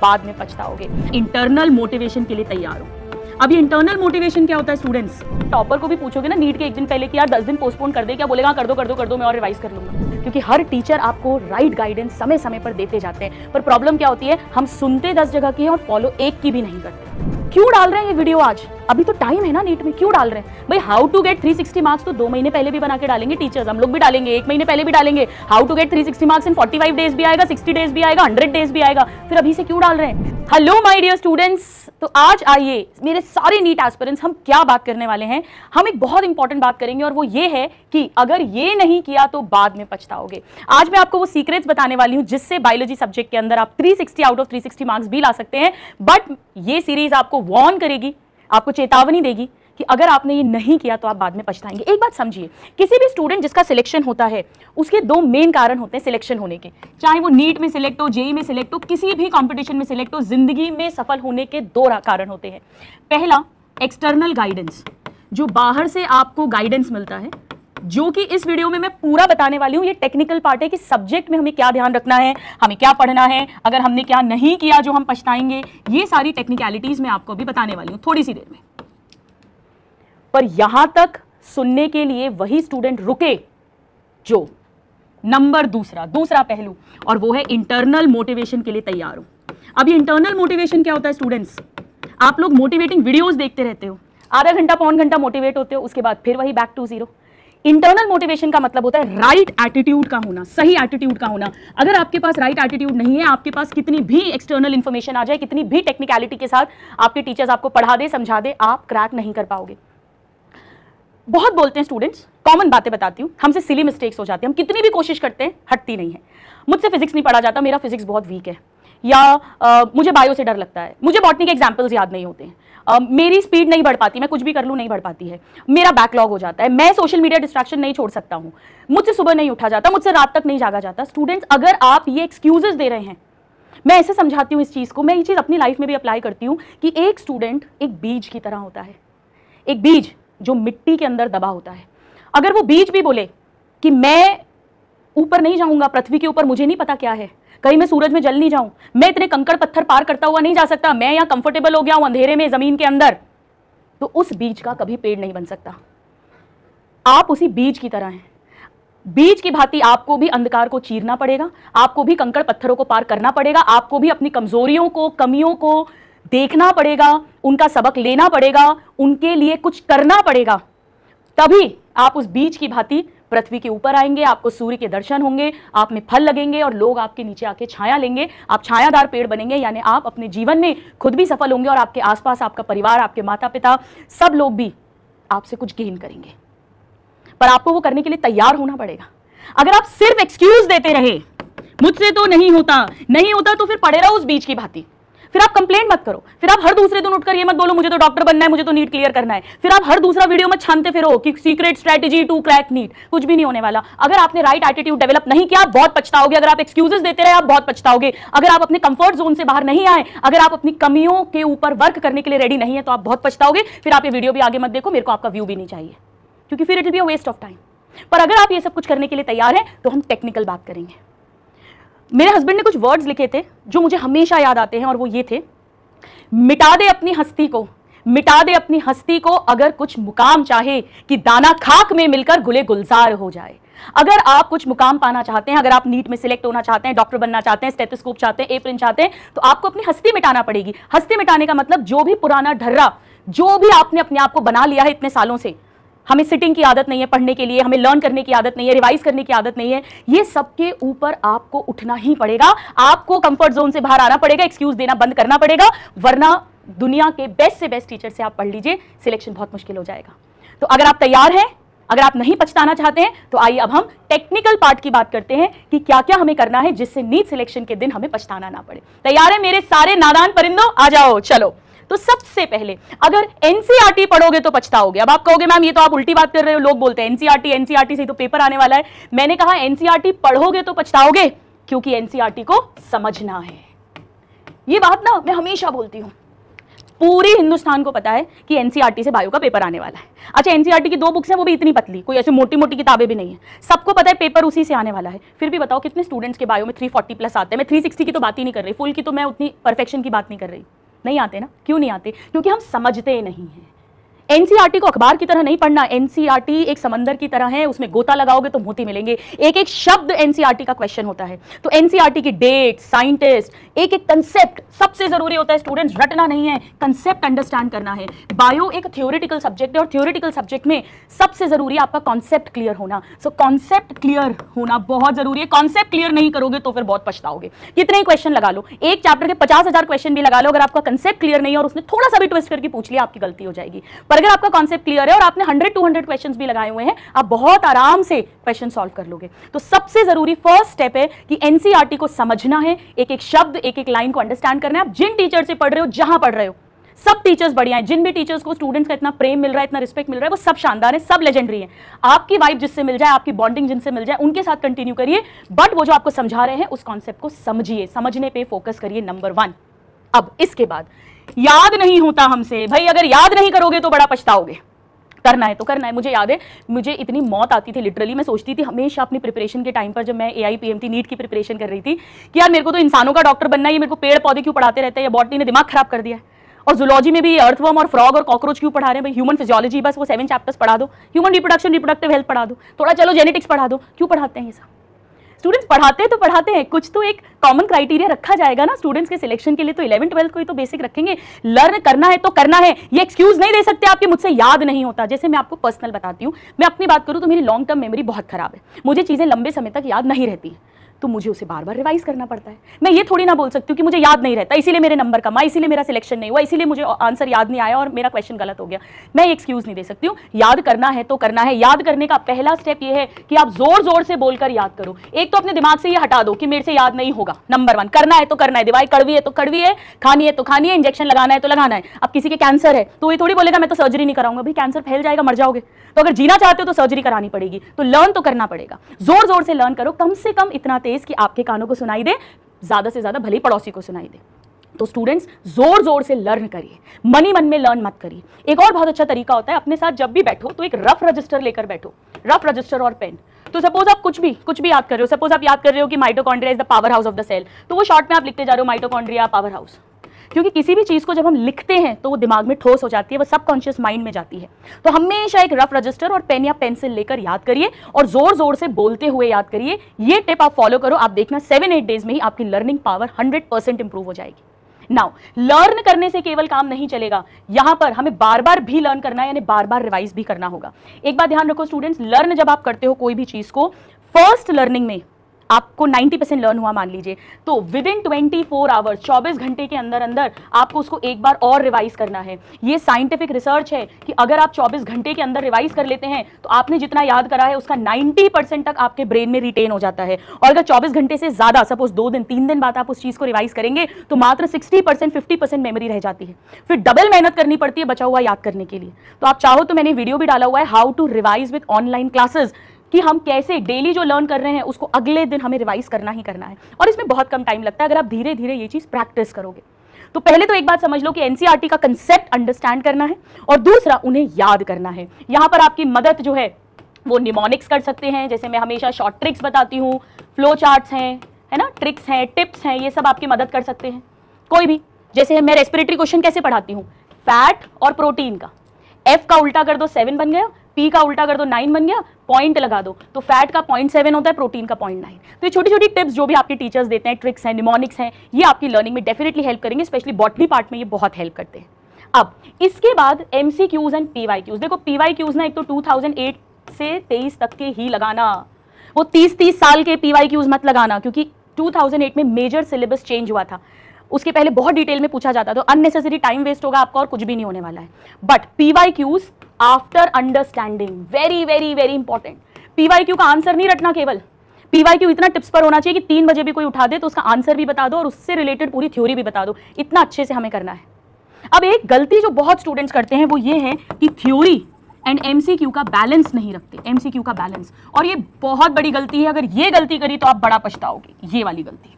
बाद में पछताओगे। इंटरनल मोटिवेशन के लिए तैयार हो। अब ये इंटरनल मोटिवेशन क्या होता है स्टूडेंट्स? टॉपर को भी पूछोगे ना नीट के एक दिन पहले कि यार 10 दिन पोस्टपोन कर दे, क्या बोलेगा? कर दो मैं और रिवाइज कर लूंगा। क्योंकि हर टीचर आपको राइट गाइडेंस समय समय पर देते जाते हैं, पर प्रॉब्लम क्या होती है, हम सुनते 10 जगह की है और फॉलो एक की भी नहीं करते। क्यों डाल रहे हैं ये वीडियो आज? अभी तो टाइम है ना नीट में, क्यों डाल रहे हैं भाई? हाउ टू गेट 360 मार्क्स तो 2 महीने पहले भी बना के डालेंगे टीचर्स, हम लोग भी डालेंगे, 1 महीने पहले भी डालेंगे। How to get 360 marks in 45 days भी आएगा, 60 डेज भी आएगा, 100 डेज भी आएगा, फिर अभी से क्यों डाल रहे हैं? हेलो माय डियर स्टूडेंट्स, तो आज आइए मेरे सारे नीट एस्पिरेंट्स, हम क्या बात करने वाले हैं? हम एक बहुत इंपॉर्टेंट बात करेंगे और वो ये है कि अगर ये नहीं किया तो बाद में पछताओगे। आज मैं आपको वो सीक्रेट्स बताने वाली हूं जिससे बायोलॉजी सब्जेक्ट के अंदर आप 360 आउट ऑफ 360 मार्क्स भी ला सकते हैं। बट ये सीरीज आपको वार्न करेगी, आपको चेतावनी देगी कि अगर आपने ये नहीं किया तो आप बाद में पछताएंगे। एक बात समझिए, किसी भी स्टूडेंट जिसका सिलेक्शन होता है उसके 2 मेन कारण होते हैं सिलेक्शन होने के, चाहे वो नीट में सिलेक्ट हो, जेई में सिलेक्ट हो, किसी भी कंपटीशन में सिलेक्ट हो, जिंदगी में सफल होने के 2 कारण होते हैं। पहला, एक्सटर्नल गाइडेंस, जो बाहर से आपको गाइडेंस मिलता है, जो कि इस वीडियो में मैं पूरा बताने वाली हूं। ये टेक्निकल पार्ट है कि सब्जेक्ट में हमें क्या ध्यान रखना है, हमें क्या पढ़ना है, अगर हमने क्या नहीं किया जो हम पछताएंगे, ये सारी टेक्निकलिटीज मैं आपको अभी बताने वाली हूं थोड़ी सी देर में। पर यहां तक सुनने के लिए वही स्टूडेंट रुके जो नंबर दूसरा पहलू, और वो है इंटरनल मोटिवेशन के लिए तैयार हो। अब ये इंटरनल मोटिवेशन क्या होता है स्टूडेंट्स? आप लोग मोटिवेटिंग वीडियोस देखते रहते हो, आधा घंटा पौन घंटा मोटिवेट होते हो, उसके बाद फिर वही back to zero. Internal motivation का मतलब होता है राइट एटीट्यूड का होना, सही एटीट्यूड का होना। अगर आपके पास राइट एटीट्यूड नहीं है, आपके पास कितनी भी एक्सटर्नल इंफॉर्मेशन आ जाए, कितनी भी टेक्निकलिटी के साथ आपके टीचर्स आपको पढ़ा दे, समझा दे, आप क्रैक नहीं कर पाओगे। बहुत बोलते हैं स्टूडेंट्स, कॉमन बातें बताती हूँ, हमसे सिली मिस्टेक्स हो जाती है, हम कितनी भी कोशिश करते हैं हटती नहीं है। मुझसे फिजिक्स नहीं पढ़ा जाता, मेरा फिजिक्स बहुत वीक है, या मुझे बायो से डर लगता है, मुझे बॉटनी के एग्जाम्पल्स याद नहीं होते हैं, मेरी स्पीड नहीं बढ़ पाती, मैं कुछ भी कर लूँ नहीं बढ़ पाती है, मेरा बैकलॉग हो जाता है, मैं सोशल मीडिया डिस्ट्रैक्शन नहीं छोड़ सकता हूँ, मुझसे सुबह नहीं उठा जाता, मुझसे रात तक नहीं जागा जाता। स्टूडेंट्स, अगर आप ये एक्सक्यूजेस दे रहे हैं, मैं ऐसे समझाती हूँ इस चीज़ को, मैं ये चीज़ अपनी लाइफ में भी अप्लाई करती हूँ कि एक स्टूडेंट एक बीज की तरह होता है, एक बीज जो मिट्टी के अंदर दबा होता है। अगर वो बीज भी बोले कि मैं ऊपर नहीं जाऊंगा, पृथ्वी के ऊपर मुझे नहीं पता क्या है, कहीं मैं सूरज में जल नहीं जाऊं, मैं इतने कंकड़ पत्थर पार करता हुआ नहीं जा सकता, मैं यहां कंफर्टेबल हो गया हूं अंधेरे में जमीन के अंदर, तो उस बीज का कभी पेड़ नहीं बन सकता। आप उसी बीज की तरह हैं। बीज की भांति आपको भी अंधकार को चीरना पड़ेगा, आपको भी कंकड़ पत्थरों को पार करना पड़ेगा, आपको भी अपनी कमजोरियों को, कमियों को देखना पड़ेगा, उनका सबक लेना पड़ेगा, उनके लिए कुछ करना पड़ेगा, तभी आप उस बीज की भांति पृथ्वी के ऊपर आएंगे, आपको सूर्य के दर्शन होंगे, आप में फल लगेंगे और लोग आपके नीचे आके छाया लेंगे, आप छायादार पेड़ बनेंगे, यानी आप अपने जीवन में खुद भी सफल होंगे और आपके आसपास आपका परिवार, आपके माता पिता, सब लोग भी आपसे कुछ गेन करेंगे। पर आपको वो करने के लिए तैयार होना पड़ेगा। अगर आप सिर्फ एक्सक्यूज देते रहे, मुझसे तो नहीं होता तो फिर पड़े रहो उस बीज की भांति, फिर आप कंप्लेंट मत करो, फिर आप हर दूसरे दिन उठकर ये मत बोलो मुझे तो डॉक्टर बनना है, मुझे तो नीट क्लियर करना है, फिर आप हर दूसरा वीडियो में छानते फिरो कि secret strategy to crack NEET, कुछ भी नहीं होने वाला। अगर आपने राइट एटीट्यूड डेवलप नहीं किया, आप बहुत पछताओगे। अगर आप एक्सक्यूजेस देते रहे, आप बहुत पछताओगे। अगर आप अपने कंफर्ट जोन से बाहर नहीं आए, अगर आप अपनी कमियों के ऊपर वर्क करने के लिए रेडी नहीं है, तो आप बहुत पछताओगे। फिर आप ये वीडियो भी आगे मत देखो, मेरे को आपका व्यू भी नहीं चाहिए, क्योंकि फिर it will be a waste of time. पर अगर आप ये सब कुछ करने के लिए तैयार हैं, तो हम टेक्निकल बात करेंगे। मेरे हस्बैंड ने कुछ वर्ड्स लिखे थे जो मुझे हमेशा याद आते हैं, और वो ये थे, मिटा दे अपनी हस्ती को, मिटा दे अपनी हस्ती को, अगर कुछ मुकाम चाहे कि दाना खाक में मिलकर गुले गुलजार हो जाए। अगर आप कुछ मुकाम पाना चाहते हैं, अगर आप नीट में सिलेक्ट होना चाहते हैं, डॉक्टर बनना चाहते हैं, स्टेथोस्कोप चाहते हैं, एप्रिन चाहते हैं, तो आपको अपनी हस्ती मिटाना पड़ेगी। हस्ती मिटाने का मतलब जो भी पुराना ढर्रा, जो भी आपने अपने आप को बना लिया है इतने सालों से, हमें सिटिंग की आदत नहीं है पढ़ने के लिए, हमें लर्न करने की आदत नहीं है, रिवाइज करने की आदत नहीं है, ये सबके ऊपर आपको उठना ही पड़ेगा। आपको कंफर्ट जोन से बाहर आना पड़ेगा, एक्सक्यूज देना बंद करना पड़ेगा, वरना दुनिया के बेस्ट से बेस्ट टीचर से आप पढ़ लीजिए, सिलेक्शन बहुत मुश्किल हो जाएगा। तो अगर आप तैयार हैं, अगर आप नहीं पछताना चाहते हैं, तो आइए अब हम टेक्निकल पार्ट की बात करते हैं कि क्या क्या हमें करना है जिससे नीट सिलेक्शन के दिन हमें पछताना ना पड़े। तैयार है मेरे सारे नादान परिंदों? आ जाओ, चलो। तो सबसे पहले, अगर एनसीईआरटी पढ़ोगे तो पछताओगे। अब आप कहोगे मैम ये तो आप उल्टी बात कर रहे हो, लोग बोलते हैं एनसीईआरटी से तो पेपर आने वाला है। मैंने कहा एनसीईआरटी पढ़ोगे तो पछताओगे, क्योंकि एनसीईआरटी को समझना है। ये बात ना मैं हमेशा बोलती हूं, पूरी हिंदुस्तान को पता है कि एनसीईआरटी से बायो का पेपर आने वाला है। अच्छा, एनसीईआरटी की 2 बुक्स हैं, वो भी इतनी पतली, कोई ऐसी मोटी मोटी किताबें भी नहीं है। सबको पता है पेपर उसी से आने वाला है। फिर भी बताओ कितने स्टूडेंट्स के बायो में 340 प्लस आते हैं। मैं 360 की तो बात ही नहीं कर रही, फुल की तो मैं उतनी परफेक्शन की बात नहीं कर रही। नहीं आते ना, क्यों नहीं आते? क्योंकि हम समझते नहीं हैं। एनसीईआरटी को अखबार की तरह नहीं पढ़ना। एनसीईआरटी एक समंदर की तरह है, उसमें गोता लगाओगे तो मोती मिलेंगे। एक एक शब्द एनसीईआरटी का क्वेश्चन होता है। तो एनसीईआरटी की डेट, साइंटिस्ट, एक एक कंसेप्ट सबसे जरूरी होता है। स्टूडेंट्स रटना नहीं है, कंसेप्ट अंडरस्टैंड करना है। बायो एक थ्योरेटिकल सब्जेक्ट है और थ्योरेटिकल सब्जेक्ट में सबसे जरूरी है आपका कॉन्सेप्ट क्लियर होना। सो कॉन्सेप्ट क्लियर होना बहुत जरूरी है। कॉन्सेप्ट क्लियर नहीं करोगे तो फिर बहुत पछताओगे। कितने ही क्वेश्चन लगा लो, एक चैप्टर के 50,000 क्वेश्चन भी लगा लो, अगर आपका कंसेप्ट क्लियर नहीं है और उसने थोड़ा सा भी ट्विस्ट करके पूछ लिया, आपकी गलती हो जाएगी। पर अगर आपका कॉन्सेप्ट क्लियर है और आपने 100-200 क्वेश्चंस भी लगाए हुए हैं, आप बहुत आराम से क्वेश्चन सॉल्व कर लोगे। तो सबसे जरूरी फर्स्ट स्टेप है कि एनसीईआरटी को समझना है, एक एक शब्द, एक एक लाइन को अंडरस्टैंड करना है। आप जिन टीचर से पढ़ रहे हो, जहां पढ़ रहे हो, सब टीचर्स बढ़िया हैं। जिन भी टीचर्स को स्टूडेंट्स का इतना प्रेम मिल रहा है, इतना रिस्पेक्ट मिल रहा है, वो सब शानदार है, सब लेजेंडरी है। आपकी वाइब जिससे मिल जाए, आपकी बॉन्डिंग जिनसे मिल जाए, उनके साथ कंटिन्यू करिए। बट वो जो आपको समझा रहे हैं उस कॉन्सेप्ट को समझिए, समझने पे फोकस करिए, नंबर 1। अब इसके बाद याद नहीं होता हमसे, भाई अगर याद नहीं करोगे तो बड़ा पछताओगे। करना है तो करना है। मुझे याद है, मुझे इतनी मौत आती थी लिटरली। मैं सोचती थी हमेशा अपनी प्रिपरेशन के टाइम पर, जब मैं AIPMT नीट की प्रिपरेशन कर रही थी, कि यार मेरे को तो इंसानों का डॉक्टर बनना है, ये मेरे को पेड़ पौधे क्यों पढ़ाते रहते हैं, या बॉटनी ने दिमाग खराब कर दिया है। और जूलॉजी में भी अर्थवर्म और फ्रॉग और कॉकरोच क्यों पढ़ा रहे हैं भाई? ह्यूमन फिजियोलॉजी बस वो 7 चैप्टर्स पढ़ा दो, ह्यूमन रिप्रोडक्शन, रिप्रोडक्टिव हेल्थ पढ़ा दो, थोड़ा चलो जेनेटिक्स पढ़ा दो। क्यों पढ़ाते हैं ये सब? स्टूडेंट्स पढ़ाते हैं तो पढ़ाते हैं, कुछ तो एक कॉमन क्राइटेरिया रखा जाएगा ना स्टूडेंट्स के सिलेक्शन के लिए। तो 11th-12th को ही तो बेसिक रखेंगे। लर्न करना है तो करना है, ये एक्सक्यूज नहीं दे सकते आपके मुझसे याद नहीं होता। जैसे मैं आपको पर्सनल बताती हूँ, मैं अपनी बात करूँ तो मेरी लॉन्ग टर्म मेमोरी बहुत खराब है। मुझे चीजें लंबे समय तक याद नहीं रहती, तो मुझे उसे बार बार रिवाइज करना पड़ता है। मैं ये थोड़ी ना बोल सकती हूँ कि मुझे याद नहीं रहता, इसीलिए मेरे नंबर कम आए, इसीलिए मेरा सिलेक्शन नहीं हुआ, इसीलिए मुझे आंसर याद नहीं आया और मेरा क्वेश्चन गलत हो गया। मैं एक्सक्यूज नहीं दे सकती हूँ। याद करना है तो करना है। याद करने का पहला स्टेप ये है कि आप जोर जोर से बोलकर याद करो। एक तो अपने दिमाग से ये हटा दो कि मेरे से याद नहीं होगा। नंबर 1, करना है तो करना है। दवाई कड़वी है तो कड़वी है, खानी है तो खानी है, इंजेक्शन लगाना है तो लगाना है। अब किसी के कैंसर है तो ये थोड़ी बोलेगा मैं तो सर्जरी नहीं कराऊंगा। भाई कैंसर फैल जाएगा, मर जाओगे। तो अगर जीना चाहते हो तो सर्जरी करानी पड़ेगी। तो लर्न तो करना पड़ेगा। जोर जोर से लर्न करो, कम से कम इतना तेज कि आपके कानों को सुनाई दे, ज्यादा से ज्यादा भले ही पड़ोसी को सुनाई दे। तो स्टूडेंट्स जोर जोर से लर्न करिए, मनी मन में लर्न मत करिए। एक और बहुत अच्छा तरीका होता है, अपने साथ जब भी बैठो तो एक रफ रजिस्टर लेकर बैठो, रफ रजिस्टर और पेन। तो सपोज आप कुछ भी याद कर रहे हो, सपोज आप याद कर रहे हो कि mitochondria is the powerhouse of the cell, तो वो शॉर्ट में आप लिखते जा रहे हो माइटोकॉन्ड्रिया पावर हाउस। क्योंकि किसी भी चीज को जब हम लिखते हैं तो वो दिमाग में ठोस हो जाती है, वो सबकॉन्शियस माइंड में जाती है। तो हमेशा एक रफ रजिस्टर और पेन या पेंसिल लेकर याद करिए और जोर जोर से बोलते हुए याद करिए। ये टिप आप फॉलो करो, आप देखना 7-8 डेज में ही आपकी लर्निंग पावर 100% इंप्रूव हो जाएगी। नाउ लर्न करने से केवल काम नहीं चलेगा, यहां पर हमें बार बार भी लर्न करना है, यानी बार बार रिवाइज भी करना होगा। एक बात ध्यान रखो स्टूडेंट्स, लर्न जब आप करते हो कोई भी चीज को, फर्स्ट लर्निंग में आपको 90% लर्न हुआ मान लीजिए, तो विद इन 24 आवर्स, 24 घंटे के अंदर अंदर आपको उसको एक बार और रिवाइज करना है। ये साइंटिफिक रिसर्च है कि अगर आप 24 घंटे के अंदर रिवाइज कर लेते हैं तो आपने जितना याद करा है उसका 90% तक आपके ब्रेन में रिटेन हो जाता है। और अगर 24 घंटे से ज्यादा, सपोज 2 दिन 3 दिन बाद आप उस चीज को रिवाइज करेंगे तो मात्र 60% 50% मेमोरी रह जाती है। फिर डबल मेहनत करनी पड़ती है बचा हुआ याद करने के लिए। तो आप चाहो तो मैंने वीडियो भी डाला हुआ है, how to revise with online classes, कि हम कैसे डेली जो लर्न कर रहे हैं उसको अगले दिन हमें रिवाइज करना ही करना है। और इसमें बहुत कम टाइम लगता है अगर आप धीरे धीरे ये चीज प्रैक्टिस करोगे। तो पहले तो एक बात समझ लो कि एनसीईआरटी का कंसेप्ट अंडरस्टैंड करना है और दूसरा उन्हें याद करना है। यहां पर आपकी मदद जो है वो निमोनिक्स कर सकते हैं, जैसे मैं हमेशा शॉर्ट ट्रिक्स बताती हूँ, फ्लो चार्ट्स हैं, है ना, ट्रिक्स हैं, टिप्स हैं, ये सब आपकी मदद कर सकते हैं। कोई भी, जैसे मैं रेस्पिरेटरी क्वेश्चन कैसे पढ़ाती हूँ, फैट और प्रोटीन का, F का उल्टा कर दो 7 बन गया, P का उल्टा कर दो 9 बन गया, पॉइंट लगा दो, तो फैट का 0.7 होता है, प्रोटीन का 0.9। तो ये छोटी छोटी टिप्स जो भी आपके टीचर्स देते हैं, ट्रिक्स हैं, निमोनिक्स हैं, ये आपकी लर्निंग में डेफिनेटली हेल्प करेंगे, स्पेशली बॉटनी पार्ट में ये बहुत हेल्प करते हैं। अब इसके बाद MCQs एंड PYQs। देखो PYQs ना एक तो 2008 से 23 तक के ही लगाना, वो 30-30 साल के PYQs मत लगाना, क्योंकि 2008 में मेजर सिलेबस चेंज हुआ था। उसके पहले बहुत डिटेल में पूछा जाता, तो अननेसेसरी टाइम वेस्ट होगा आपका और कुछ भी नहीं होने वाला है। But PYQs after understanding, very very very important. PYQ का आंसर नहीं रटना केवल, PYQ इतना टिप्स पर होना चाहिए कि 3 बजे भी कोई उठा दे तो उसका आंसर भी बता दो और उससे रिलेटेड पूरी थ्योरी भी बता दो। इतना अच्छे से हमें करना है। अब एक गलती जो बहुत स्टूडेंट्स करते हैं वो ये है कि थ्योरी एंड MCQ का बैलेंस नहीं रखते, MCQ का बैलेंस, और ये बहुत बड़ी गलती है। अगर ये गलती करी तो आप बड़ा पछताओगे, ये वाली गलती।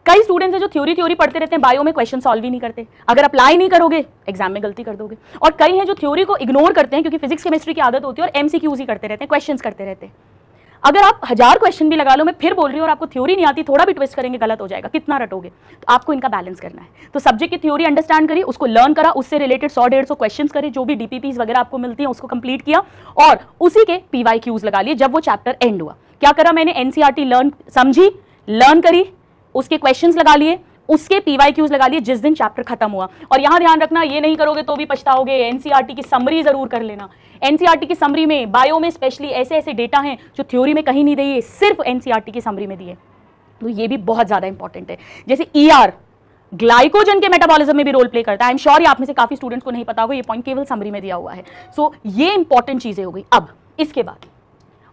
कई स्टूडेंट्स हैं जो थ्योरी पढ़ते रहते हैं, बायो में क्वेश्चन सॉल्व ही नहीं करते, अगर अप्लाई नहीं करोगे एग्जाम में गलती कर दोगे। और कई हैं जो थ्योरी को इग्नोर करते हैं क्योंकि फिजिक्स केमिस्ट्री की आदत होती है और एमसीक्यूज ही करते रहते हैं, क्वेश्चंस करते रहते हैं। अगर आप 1000 क्वेश्चन भी लगा लो, मैं फिर बोल रही हूँ, और आपको थ्योरी नहीं आती, थोड़ा भी ट्विस्ट करेंगे गलत हो जाएगा, कितना रटोगे। तो आपको इनका बैलेंस करना है। तो सब्जेक्ट की थ्योरी अंडरस्टैंड करिए, उसको लर्न करा, उससे रिलेटेड 100-150 क्वेश्चंस करिए, जो भी डीपीपीज वगैरह आपको मिलती हैं उसको कंप्लीट किया, और उसी के पीवाईक्यूज लगा लिए जब वो चैप्टर एंड हुआ। क्या करा मैंने, एनसीईआरटी लर्न समझी, लर्न करी, उसके क्वेश्चंस लगा लिए, उसके पीवाईक्यूज लगा लिए जिस दिन चैप्टर खत्म हुआ। और यहां ध्यान रखना, ये नहीं करोगे तो भी पछताओगे, एनसीईआरटी की समरी जरूर कर लेना। एनसीईआरटी की समरी में, बायो में स्पेशली ऐसे ऐसे डेटा हैं जो थ्योरी में कहीं नहीं दिए, सिर्फ एनसीईआरटी की समरी में दिए, तो ये भी बहुत ज्यादा इंपॉर्टेंट है। जैसे ईआर ग्लाइकोजन के मेटाबॉलिज्म में भी रोल प्ले करता है। आई एम श्योर आप में से काफी स्टूडेंट्स को नहीं पता होगा, ये पॉइंट केवल समरी में दिया हुआ है। सो ये इंपॉर्टेंट चीजें हो गई। अब इसके बाद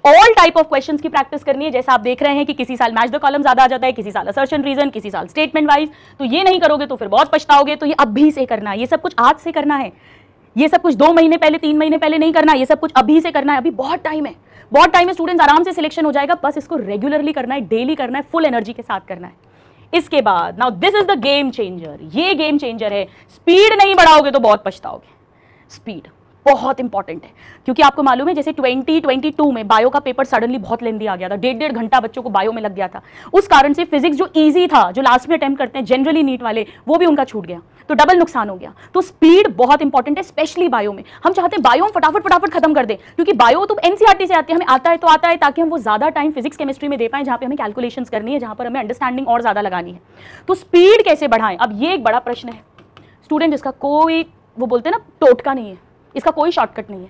ऑल टाइप ऑफ क्वेश्चंस की प्रैक्टिस करनी है। जैसा आप देख रहे हैं कि किसी साल मैच द कॉलम ज्यादा आ जाता है, किसी साल असर्शन रीजन, किसी साल स्टेटमेंट वाइज। तो ये नहीं करोगे तो फिर बहुत पछताओगे। तो ये अभी से करना है, ये सब कुछ आज से करना है, ये सब कुछ 2 महीने पहले 3 महीने पहले नहीं करना, ये सब कुछ अभी से करना है। अभी बहुत टाइम है, बहुत टाइम है, स्टूडेंट्स आराम से सिलेक्शन हो जाएगा। बस इसको रेगुलरली करना है, डेली करना है, फुल एनर्जी के साथ करना है। इसके बाद now this is the game changer, ये गेम चेंजर है। स्पीड नहीं बढ़ाओगे तो बहुत पछताओगे। स्पीड बहुत इंपॉर्टेंट है, क्योंकि आपको मालूम है जैसे 2022 में बायो का पेपर सडनली बहुत लेंदी आ गया था, 1.5 घंटा बच्चों को बायो में लग गया था। उस कारण से फिजिक्स जो इजी था, जो लास्ट में अटेम्प्ट करते हैं जनरली नीट वाले, वो भी उनका छूट गया, तो डबल नुकसान हो गया। तो स्पीड बहुत इंपॉर्टेंट है, स्पेशली बायो में। हम चाहते हैं बायो में फटाफट खत्म कर दे, क्योंकि बायो तो एनसीईआरटी से आती है, हमें आता है तो आता है, ताकि हम वो ज्यादा टाइम फिजिक्स केमिस्ट्री में दे पाएं जहां पे हमें कैलकुलेशंस करनी है, जहां पर हमें अंडरस्टैंडिंग और ज्यादा लगानी है। तो स्पीड कैसे बढ़ाएं, अब ये एक बड़ा प्रश्न है स्टूडेंट, जिसका कोई, वो बोलते हैं ना, टोटका नहीं है, इसका कोई शॉर्टकट नहीं है।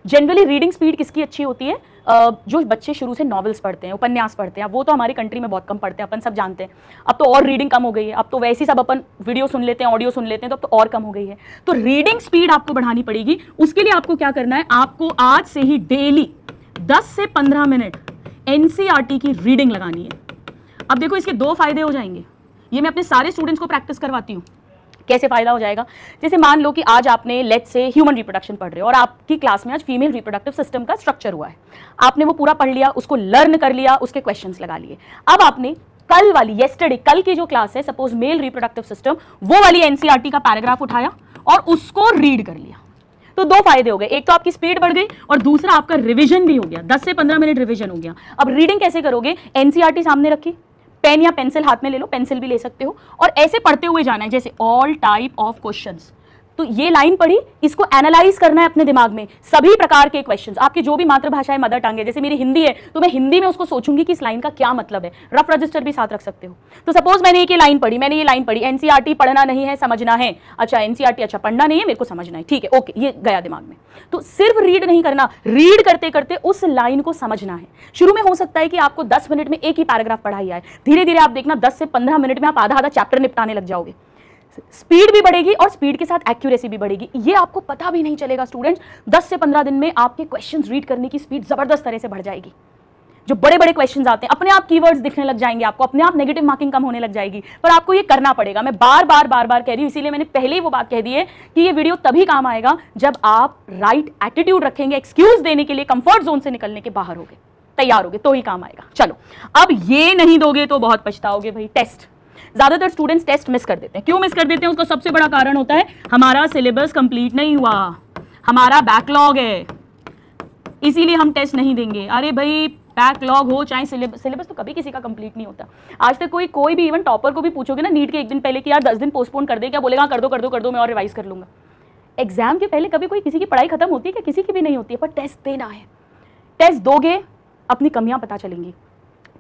जनरली रीडिंग स्पीड किसकी अच्छी होती है, जो बच्चे शुरू से नॉवेल्स पढ़ते हैं, उपन्यास पढ़ते हैं। वो तो हमारी कंट्री में बहुत कम पढ़ते हैं, अपन सब जानते हैं। अब तो और रीडिंग कम हो गई है, अब तो वैसे ही सब अपन वीडियो सुन लेते हैं, ऑडियो सुन लेते हैं, तो अब तो और कम हो गई है। तो रीडिंग स्पीड आपको बढ़ानी पड़ेगी। उसके लिए आपको क्या करना है, आपको आज से ही डेली 10 से 15 मिनट एनसीईआरटी की रीडिंग लगानी है। अब देखो, इसके 2 फायदे हो जाएंगे। ये मैं अपने सारे स्टूडेंट्स को प्रैक्टिस करवाती हूँ। कैसे फायदा हो जाएगा, जैसे मान लो कि आज आपने लेट्स से ह्यूमन रिप्रोडक्शन पढ़ रहे हो और आपकी क्लास में आज फीमेल रिप्रोडक्टिव सिस्टम का स्ट्रक्चर हुआ है। आपने वो पूरा पढ़ लिया, उसको लर्न कर लिया, उसके क्वेश्चंस लगा लिए। अब आपने कल वाली, येस्टरडे, कल की जो क्लास है, सपोज मेल रिप्रोडक्टिव सिस्टम, वो वाली एनसीईआरटी का पैराग्राफ उठाया और उसको रीड कर लिया। तो 2 फायदे हो गए, एक तो आपकी स्पीड बढ़ गई और दूसरा आपका रिविजन भी हो गया, 10 से 15 मिनट रिविजन हो गया। अब रीडिंग कैसे करोगे, एनसीईआरटी सामने रखी, पेन या पेंसिल हाथ में ले लो, पेंसिल भी ले सकते हो, और ऐसे पढ़ते हुए जाना है, जैसे ऑल टाइप ऑफ क्वेश्चंस। तो ये लाइन पढ़ी, इसको एनालाइज करना है अपने दिमाग में, सभी प्रकार के क्वेश्चंस। आपकी जो भी मातृभाषा है, मदर टंग है, जैसे मेरी हिंदी है तो मैं हिंदी में उसको सोचूंगी कि इस लाइन का क्या मतलब है। रफ रजिस्टर भी साथ रख सकते हो। तो सपोज मैंने ये लाइन पढ़ी, एनसीईआरटी पढ़ना नहीं है, समझना है। अच्छा, एनसीईआरटी, अच्छा पढ़ना नहीं है, मेरे को समझना है, ठीक है, ओके, ये गया दिमाग में। तो सिर्फ रीड नहीं करना, रीड करते करते उस लाइन को समझना है। शुरू में हो सकता है कि आपको 10 मिनट में एक ही पैराग्राफ पढ़ाई आए, धीरे धीरे आप देखना 10 से 15 मिनट में आप आधा चैप्टर निपटाने लग जाओगे। स्पीड भी बढ़ेगी और स्पीड के साथ एक्यूरेसी भी बढ़ेगी। ये आपको पता भी नहीं चलेगा स्टूडेंट्स, 10 से 15 दिन में आपके क्वेश्चंस रीड करने की स्पीड जबरदस्त तरह से बढ़ जाएगी। जो बड़े बड़े क्वेश्चंस आते हैं, अपने आप कीवर्ड्स दिखने लग जाएंगे आपको, अपने आप नेगेटिव मार्किंग कम होने लग जाएगी। पर आपको ये करना पड़ेगा। मैं बार बार कह रही हूँ, इसीलिए मैंने पहले ही वो बात कह दी है कि ये वीडियो तभी काम आएगा जब आप राइट एटीट्यूड रखेंगे, एक्सक्यूज देने के लिए, कंफर्ट जोन से निकलने के बाहर होगे, तैयार होगे, तो ही काम आएगा। चलो, अब ये नहीं दोगे तो बहुत पछताओगे भाई। टेस्ट, ज्यादातर स्टूडेंट्स टेस्ट मिस कर देते हैं। क्यों मिस कर देते हैं, उसका सबसे बड़ा कारण होता है हमारा सिलेबस कंप्लीट नहीं हुआ, हमारा बैकलॉग है, इसीलिए हम टेस्ट नहीं देंगे। अरे भाई, बैकलॉग हो चाहे सिलेबस तो कभी किसी का कंप्लीट नहीं होता। आज तक कोई भी, इवन टॉपर को भी पूछोगे ना नीट के एक दिन पहले कि यार 10 दिन पोस्टपोन कर दे, क्या बोलेगा, कर दो मैं और रिवाइज कर लूंगा। एग्जाम के पहले कभी कोई किसी की पढ़ाई खत्म होती है क्या, किसी की भी नहीं होती है। पर टेस्ट देना है, टेस्ट दोगे अपनी कमियां पता चलेंगी।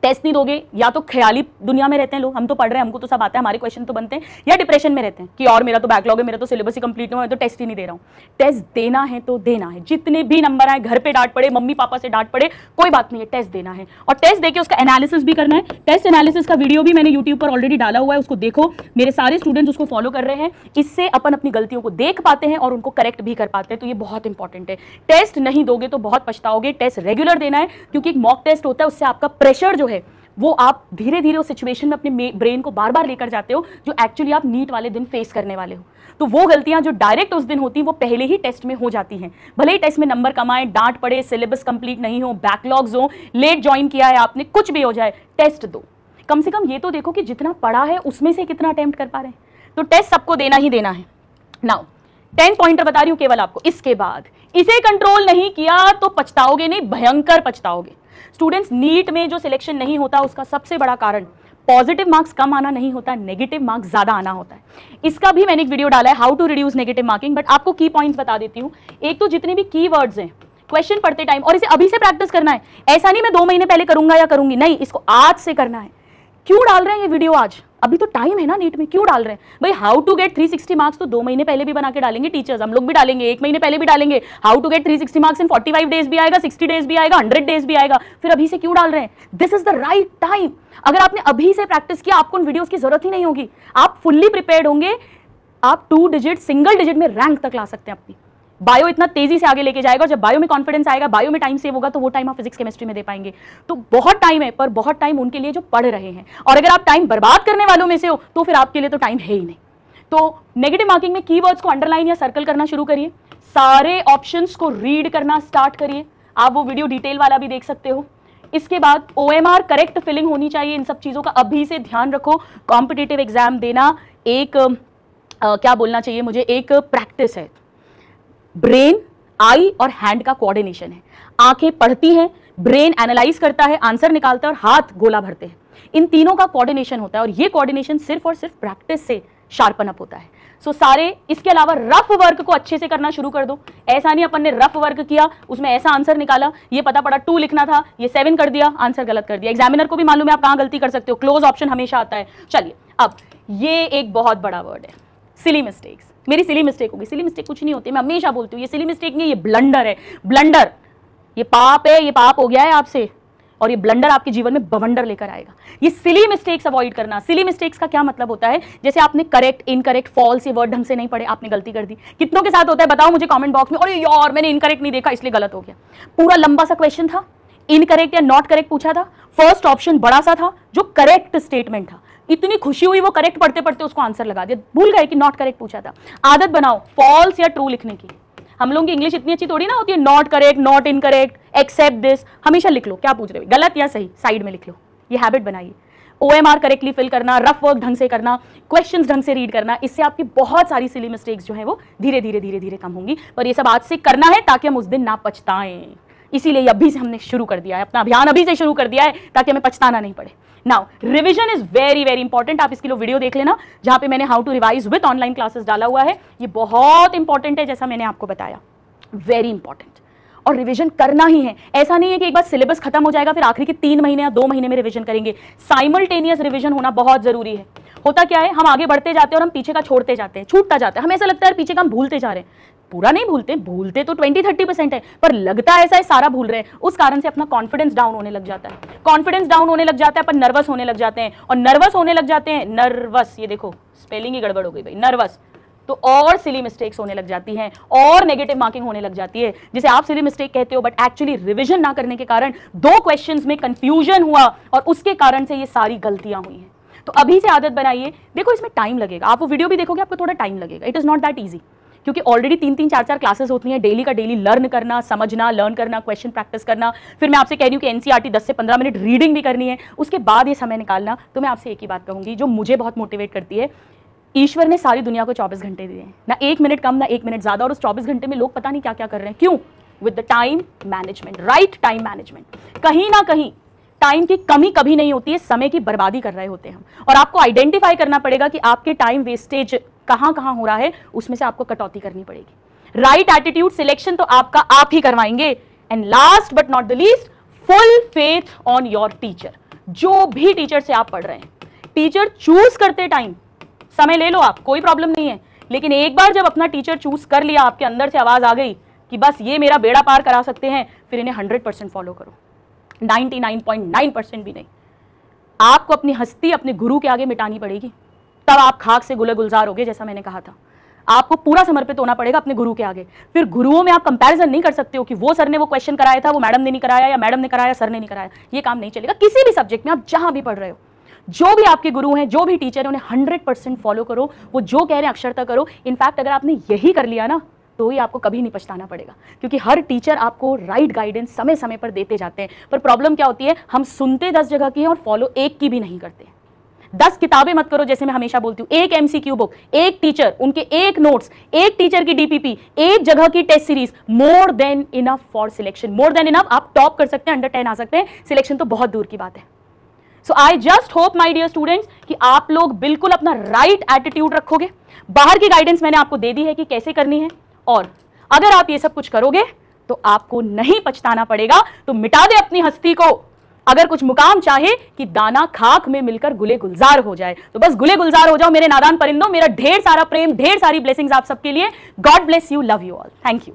टेस्ट नहीं दोगे, या तो ख्याली दुनिया में रहते हैं लोग, हम तो पढ़ रहे हैं, हमको तो सब आता है, हमारे क्वेश्चन तो बनते हैं, या डिप्रेशन में रहते हैं कि और मेरा तो बैकलॉग है, मेरा तो सिलेबस ही कंप्लीट नहीं हुआ, मैं तो टेस्ट ही नहीं दे रहा हूँ। टेस्ट देना है तो देना है, जितने भी नंबर आए, घर पे डांट पड़े, मम्मी पापा से डांट पड़े, कोई बात नहीं है, टेस्ट देना है। और टेस्ट देके उसका एनालिसिस भी करना है। टेस्ट एनालिसिस का वीडियो भी मैंने यूट्यूब पर ऑलरेडी डाला हुआ है, उसको देखो। मेरे सारे स्टूडेंट्स उसको फॉलो कर रहे हैं। इससे अपन अपनी गलतियों को देख पाते हैं और उनको करेक्ट भी कर पाते हैं। तो ये बहुत इंपॉर्टेंट है। टेस्ट नहीं दोगे तो बहुत पछताओगे। टेस्ट रेगुलर देना है, क्योंकि एक मॉक टेस्ट होता है, उससे आपका प्रेशर जो है वो आप धीरे धीरे उस सिचुएशन में अपने ब्रेन को बार बार लेकर जाते हो, जो एक्चुअली आप नीट वाले दिन फेस करने वाले हो। तो वो गलतियां जो डायरेक्ट उस दिन होती हैं वो पहले ही टेस्ट में हो जाती हैं। भले ही टेस्ट में नंबर कम आए, डांट पड़े, सिलेबस कंप्लीट नहीं हो, बैकलॉग्स हो, लेट ज्वाइन किया है आपने, कुछ भी हो जाए, टेस्ट दो। कम से कम ये तो देखो कि जितना पढ़ा है उसमें से कितना अटेम्प्ट कर पा रहे हैं। तो टेस्ट सबको देना ही देना है। नाउ 10 पॉइंटर बता रही हूं केवल आपको, इसके बाद इसे कंट्रोल नहीं किया तो पछताओगे, नहीं भयंकर पछताओगे। स्टूडेंट्स, नीट में जो सिलेक्शन नहीं होता उसका सबसे बड़ा कारण पॉजिटिव मार्क्स कम आना नहीं होता, नेगेटिव मार्क्स ज्यादा आना होता है। इसका भी मैंने एक वीडियो डाला है, how to reduce negative marking, but आपको की पॉइंट्स बता देती हूँ। एक तो जितने भी की वर्ड्स हैं क्वेश्चन पढ़ते टाइम, और इसे अभी से प्रैक्टिस करना है, ऐसा नहीं मैं 2 महीने पहले करूंगा या करूंगी, नहीं, इसको आज से करना है। क्यों डाल रहे हैं ये वीडियो आज? अभी तो टाइम है ना नीट में, क्यों डाल रहे हैं भाई? हाउ टू गेट 360 मार्क्स तो 2 महीने पहले भी बना के डालेंगे टीचर्स, हम लोग भी डालेंगे, 1 महीने पहले भी डालेंगे। How to get 360 marks in 45 days भी आएगा, 60 डेज भी आएगा, 100 डेज भी आएगा। फिर अभी से क्यों डाल रहे हैं? This is the right time. अगर आपने अभी से प्रैक्टिस किया, आपको उन वीडियोस की जरूरत ही नहीं होगी, आप फुल्ली प्रिपेयर्ड होंगे, आप 2 डिजिट सिंगल डिजिट में रैंक तक ला सकते हैं अपनी। बायो इतना तेजी से आगे लेके जाएगा, और जब बायो में कॉन्फिडेंस आएगा, बायो में टाइम सेव होगा, तो वो टाइम आप फिजिक्स केमिस्ट्री में दे पाएंगे। तो बहुत टाइम है, पर बहुत टाइम उनके लिए जो पढ़ रहे हैं, और अगर आप टाइम बर्बाद करने वालों में से हो तो फिर आपके लिए तो टाइम है ही नहीं। तो नेगेटिव मार्किंग में कीवर्ड्स को अंडरलाइन या सर्कल करना शुरू करिए, सारे ऑप्शंस को रीड करना स्टार्ट करिए। आप वो वीडियो डिटेल वाला भी देख सकते हो। इसके बाद OMR करेक्ट फिलिंग होनी चाहिए। इन सब चीजों का अभी से ध्यान रखो। कॉम्पिटिटिव एग्जाम देना एक क्या बोलना चाहिए मुझे, एक प्रैक्टिस है। ब्रेन, आई और हैंड का कोऑर्डिनेशन है। आंखें पढ़ती हैं, ब्रेन एनालाइज करता है, आंसर निकालता है, और हाथ गोला भरते हैं। इन तीनों का कोऑर्डिनेशन होता है, और ये कोऑर्डिनेशन सिर्फ और सिर्फ प्रैक्टिस से शार्पन अप होता है। सो सारे, इसके अलावा रफ वर्क को अच्छे से करना शुरू कर दो। ऐसा नहीं अपन ने रफ वर्क किया, उसमें ऐसा आंसर निकाला, ये पता पड़ा 2 लिखना था, ये 7 कर दिया, आंसर गलत कर दिया। एग्जामिनर को भी मालूम है आप कहां गलती कर सकते हो, क्लोज ऑप्शन हमेशा आता है। चलिए, अब ये एक बहुत बड़ा वर्ड है, सिली मिस्टेक्स। मेरी सिली मिस्टेक होगी, सिली मिस्टेक कुछ नहीं होती, मैं हमेशा बोलती हूँ ये सिली मिस्टेक नहीं, ये ब्लंडर है। ब्लंडर, ये पाप है, ये पाप हो गया है आपसे, और ये ब्लंडर आपके जीवन में बवंडर लेकर आएगा। ये सिली मिस्टेक्स अवॉइड करना। सिली मिस्टेक्स का क्या मतलब होता है? जैसे आपने करेक्ट, इनकरेक्ट, फॉल्स ये वर्ड ढंग से नहीं पढ़े, आपने गलती कर दी। कितनों के साथ होता है बताओ मुझे कमेंट बॉक्स में, अरे यार मैंने इनकरेक्ट नहीं देखा इसलिए गलत हो गया। पूरा लंबा सा क्वेश्चन था, इनकरेक्ट या नॉट करेक्ट पूछा था, फर्स्ट ऑप्शन बड़ा सा था जो करेक्ट स्टेटमेंट था, इतनी खुशी हुई वो करेक्ट पढ़ते पढ़ते उसको आंसर लगा दिया, भूल गए कि नॉट करेक्ट पूछा था। आदत बनाओ फॉल्स या ट्रू लिखने की। हम लोगों की इंग्लिश इतनी अच्छी थोड़ी ना होती है, not correct, not incorrect, except this, हमेशा लिख लो। क्या पूछ रहे हो, गलत या सही, साइड में लिख लो। ये हैबिट बनाइए। OMR करेक्टली फिल करना, रफ वर्क ढंग से करना, क्वेश्चंस ढंग से रीड करना, इससे आपकी बहुत सारी सिली मिस्टेक्स जो है वो धीरे धीरे धीरे धीरे कम होंगी। पर ये सब आज से करना है ताकि हम उस दिन ना पछताएं। इसीलिए अभी से हमने शुरू कर दिया है, अपना अभियान अभी से शुरू कर दिया है ताकि हमें पछताना नहीं पड़े। Now revision is very very important. आप इसके लिए वीडियो देख लेना जहां पे मैंने how to revise with online classes डाला हुआ है। ये बहुत इंपॉर्टेंट है, जैसा मैंने आपको बताया, वेरी इंपॉर्टेंट। और रिवीजन करना ही है। ऐसा नहीं है कि एक बार सिलेबस खत्म हो जाएगा फिर आखिरी के 3 महीने या 2 महीने में रिवीजन करेंगे। साइमल्टेनियस रिवीजन होना बहुत जरूरी है। होता क्या है, हम आगे बढ़ते जाते हैं और हम पीछे का छोड़ते जाते हैं, छूटता जाता है। हमें ऐसा लगता है पीछे का हम भूलते जा रहे हैं। पूरा नहीं भूलते, भूलते तो 20-30% है, पर लगता ऐसा है सारा भूल रहे हैं। उस कारण से अपना कॉन्फिडेंस डाउन होने लग जाता है। कॉन्फिडेंस डाउन होने लग जाता है, पर नर्वस होने लग जाते हैं, और नर्वस होने लग जाते हैं, नर्वस, ये देखो स्पेलिंग ही गड़बड़ हो गई भाई, नर्वस, तो और सिली मिस्टेक्स होने लग जाती हैं और नेगेटिव मार्किंग होने लग जाती है, जिसे आप सिली मिस्टेक कहते हो, बट एक्चुअली रिवीजन ना करने के कारण 2 क्वेश्चंस में कंफ्यूजन हुआ और उसके कारण से ये सारी गलतियां हुई हैं। तो अभी से आदत बनाइए। देखो इसमें टाइम लगेगा, आप वो वीडियो भी देखोगे आपको थोड़ा टाइम लगेगा, it is not that easy, क्योंकि ऑलरेडी 3-3, 4-4 क्लासेस होती हैं। डेली का डेली लर्न करना, समझना, लर्न करना, क्वेश्चन प्रैक्टिस करना, फिर मैं आपसे कह रही हूँ कि NCERT 10 से 15 मिनट रीडिंग भी करनी है, उसके बाद ये समय निकालना। तो मैं आपसे एक ही बात कहूँगी जो मुझे बहुत मोटिवेट करती है, ईश्वर ने सारी दुनिया को 24 घंटे दिए हैं, ना 1 मिनट कम ना 1 मिनट ज्यादा, और उस 24 घंटे में लोग पता नहीं क्या क्या कर रहे हैं। क्यों? With the time management, right time management. कहीं ना कहीं टाइम की कमी कभी नहीं होती है, समय की बर्बादी कर रहे होते हैं हम, और आपको आइडेंटिफाई करना पड़ेगा कि आपके टाइम वेस्टेज कहां कहां हो रहा है, उसमें से आपको कटौती करनी पड़ेगी। राइट एटीट्यूड सिलेक्शन तो आपका आप ही करवाएंगे। And last but not the least, full faith on your teacher. जो भी टीचर से आप पढ़ रहे हैं, टीचर चूज करते टाइम समय ले लो आप, कोई प्रॉब्लम नहीं है, लेकिन एक बार जब अपना टीचर चूज कर लिया, आपके अंदर से आवाज आ गई कि बस ये मेरा बेड़ा पार करा सकते हैं, फिर इन्हें 100% फॉलो करो, 99.9% भी नहीं। आपको अपनी हस्ती अपने गुरु के आगे मिटानी पड़ेगी, तब आप खाक से गुले गुलजार होगे। जैसा मैंने कहा था, आपको पूरा समर्पित होना पड़ेगा अपने गुरु के आगे। फिर गुरुओं में आप कंपैरिजन नहीं कर सकते हो कि वो सर ने वो क्वेश्चन कराया था, वो मैडम ने नहीं कराया, या मैडम ने कराया सर ने नहीं कराया। ये काम नहीं चलेगा किसी भी सब्जेक्ट में, आप जहां भी पढ़ रहे हो। जो भी आपके गुरु हैं, जो भी टीचर हैं, उन्हें 100% फॉलो करो। वो जो कह रहे हैं अक्षरता करो। इनफैक्ट अगर आपने यही कर लिया ना, तो ही आपको कभी नहीं पछताना पड़ेगा, क्योंकि हर टीचर आपको राइट गाइडेंस समय समय पर देते जाते हैं। पर प्रॉब्लम क्या होती है, हम सुनते 10 जगह की हैं और फॉलो एक की भी नहीं करते। 10 किताबें मत करो, जैसे मैं हमेशा बोलती हूँ, एक MCQ बुक, एक टीचर, उनके एक नोट्स, एक टीचर की DPP, एक जगह की test series, more than enough for selection. More than enough. आप टॉप कर सकते हैं, अंडर 10 आ सकते हैं, सिलेक्शन तो बहुत दूर की बात है। So I just hope my dear students कि आप लोग बिल्कुल अपना राइट एटीट्यूड रखोगे। बाहर की गाइडेंस मैंने आपको दे दी है कि कैसे करनी है, और अगर आप ये सब कुछ करोगे तो आपको नहीं पछताना पड़ेगा। तो मिटा दे अपनी हस्ती को। अगर कुछ मुकाम चाहे कि दाना खाक में मिलकर गुले गुलजार हो जाए, तो बस गुले गुलजार हो जाओ मेरे नादान परिंदों। मेरा ढेर सारा प्रेम, ढेर सारी ब्लेसिंग्स आप सबके लिए। God bless you, love you all, thank you.